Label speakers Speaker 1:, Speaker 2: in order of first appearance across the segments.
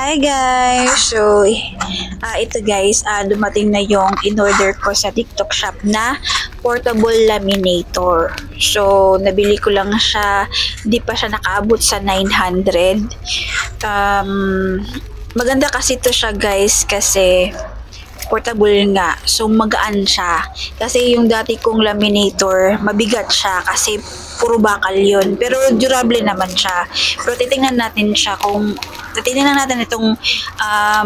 Speaker 1: Hi guys! So, ito guys, dumating na yung in-order ko sa TikTok shop na portable laminator. So, nabili ko lang siya, hindi pa siya nakaabot sa 900. Maganda kasi to siya guys kasi portable nga. So, magaan siya. Kasi yung dati kong laminator, mabigat siya kasi puro bakal yun. Pero durable naman siya. Pero titingnan natin itong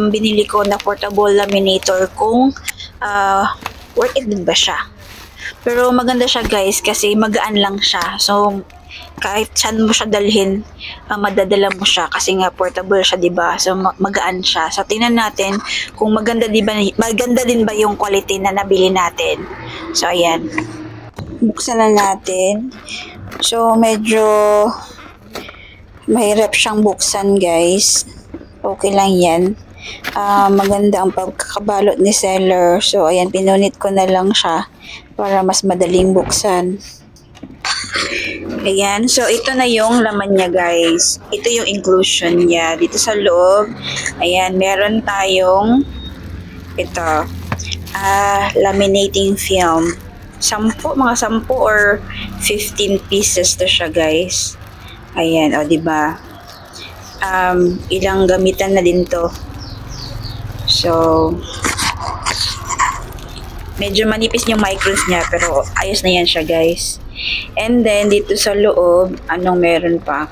Speaker 1: binili ko na portable laminator kung worth it din ba siya. Pero maganda siya guys kasi magaan lang siya. So, kahit saan mo siya dalhin, madadala mo siya kasi nga portable siya, 'di ba? So magaan siya. So tingnan natin kung maganda din ba yung quality na nabili natin. So ayan. Buksan na natin. So medyo mahirap siyang buksan, guys. Okay lang 'yan. Maganda ang pagkakabalot ni seller. So ayan, pinunit ko na lang siya para mas madaling buksan. Ayan, so ito na yung laman niya guys. Ito yung inclusion niya. Dito sa loob, ayan, meron tayong ito, laminating film. Mga 10 or 15 pieces to siya guys. Ayan, o diba? Ilang gamitan na din to. So, medyo manipis yung microns niya pero ayos na yan siya guys. And then, dito sa loob, anong meron pa?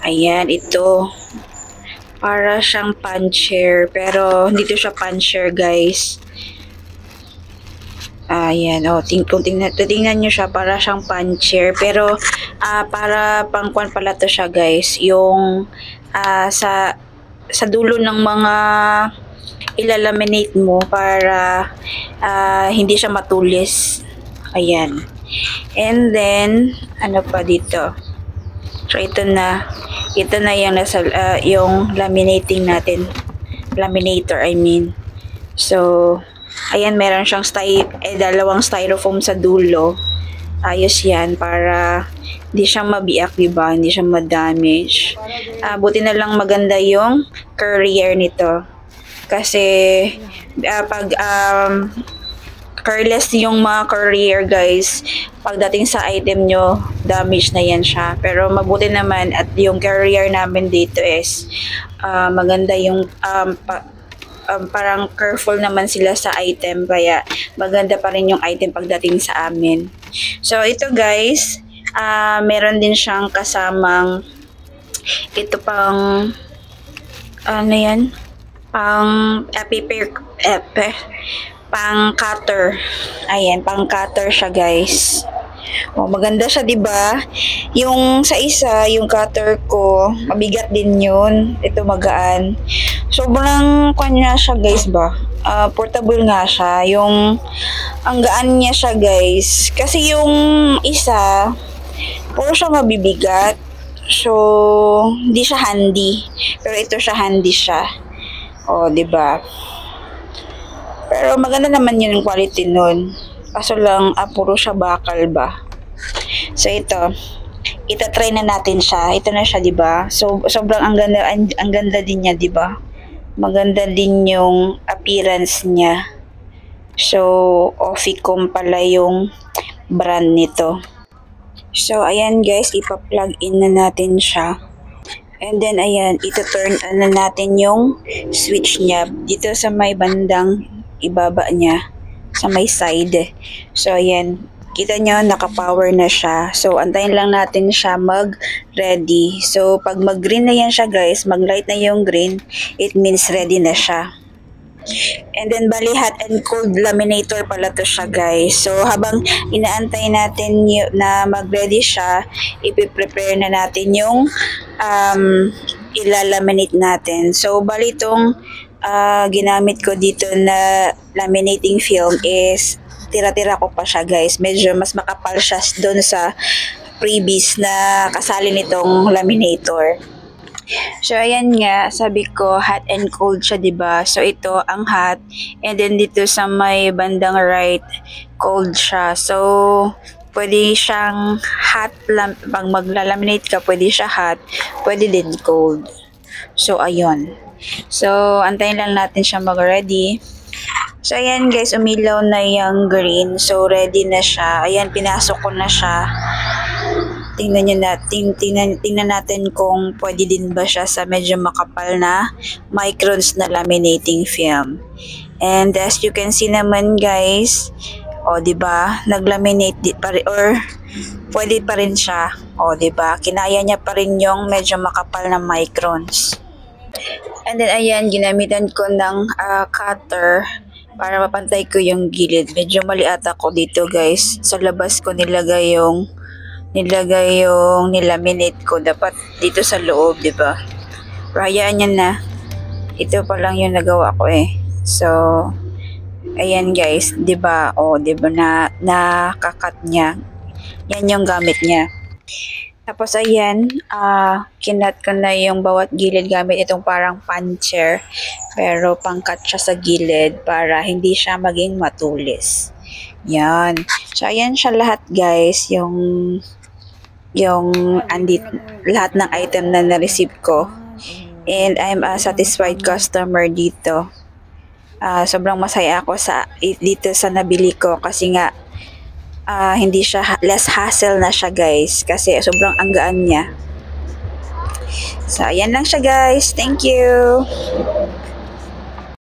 Speaker 1: Ayan, ito. Para siyang puncher. Pero, hindi to siya puncher, guys. Ayan, kung tingnan nyo siya, para siyang puncher. Pero, para pangkuan pala to siya, guys. Yung, sa dulo ng mga ilalaminate mo para hindi siya matulis. Ayan. And then, ano pa dito? So, ito na yung nasa, yung laminating natin. Laminator, I mean. So, ayan, meron siyang dalawang styrofoam sa dulo. Ayos yan para hindi siya mabiyak, diba? Hindi siya ma-damage. Buti na lang maganda yung carrier nito. Kasi, pag, careless yung mga courier guys, pagdating sa item nyo, damage na yan siya. Pero mabuti naman at yung carrier namin dito is maganda yung parang careful naman sila sa item, kaya maganda pa rin yung item pagdating sa amin. So ito guys, meron din siyang kasamang ito pang ano yan, pang pang cutter. Ayan, pang cutter siya guys. Maganda siya, 'di ba? Yung sa isa, yung cutter ko, mabigat din 'yun. Ito magaan. Sobrang kanya siya guys ba? Portable nga siya. Yung ang gaan niya siya guys. Kasi yung isa, puro siya mabibigat. So, hindi siya handy. Pero ito siya, handy siya. 'di ba? Pero maganda naman yun yung quality nun. Kaso lang, puro siya bakal ba. So ito, try na natin siya. Ito na siya, 'di ba? So sobrang ang ganda din niya, 'di ba? Maganda din yung appearance niya. So Oficom pala yung brand nito. So ayan guys, ipa-plug in na natin siya. And then ayan, ito-turn on na natin yung switch niya dito sa may bandang ibaba niya sa may side. So ayan, kita nyo naka-power na siya. So antayin lang natin siya mag-ready. So pag mag-green na yan siya guys, mag-light na yung green, it means ready na siya. And then bali hot and cold laminator pala to siya guys. So habang inaantay natin na mag-ready siya, ipiprepare na natin yung ilalaminate natin. So bali itong ginamit ko dito na laminating film is tira-tira ko pa siya guys. Medyo mas makapal siya doon sa previous na kasali nitong laminator. So ayan nga, sabi ko hot and cold siya, 'di ba? So ito ang hot, and then dito sa may bandang right, cold siya. So pwede siyang hot, pag maglalaminate ka, pwede siya hot, pwede din cold. So, ayun. So, antayin lang natin siya mag-ready. So, ayan guys, umilaw na yung green. So, ready na siya. Ayan, pinasok ko na siya. Tingnan natin kung pwede din ba siya sa medyo makapal na microns na laminating film. And as you can see naman guys, o 'di ba? Naglaminate pa rin, or pwede pa rin siya. O 'di ba? Kinaya niya pa rin yung medyo makapal na microns. And then ayan, ginamitan ko ng cutter para mapantay ko yung gilid. Medyo mali ata ko dito guys. Sa labas ko nilagay yung nilaminate ko. Dapat dito sa loob, di ba? Pero hayaan niya na. Ito pa lang yung nagawa ko eh. So, ayan guys, di ba? O, di ba na nakakat niya. Yan yung gamit niya. Tapos ayan, kinat ko na yung bawat gilid gamit itong parang puncher. Pero pangkat siya sa gilid para hindi siya maging matulis. Yan. So ayan siya lahat guys, yung lahat ng item na na-receive ko. And I'm a satisfied customer dito. Sobrang masaya ako dito sa nabili ko kasi nga hindi siya, less hassle na siya guys kasi sobrang anggaan niya. So ayan lang siya guys. Thank you.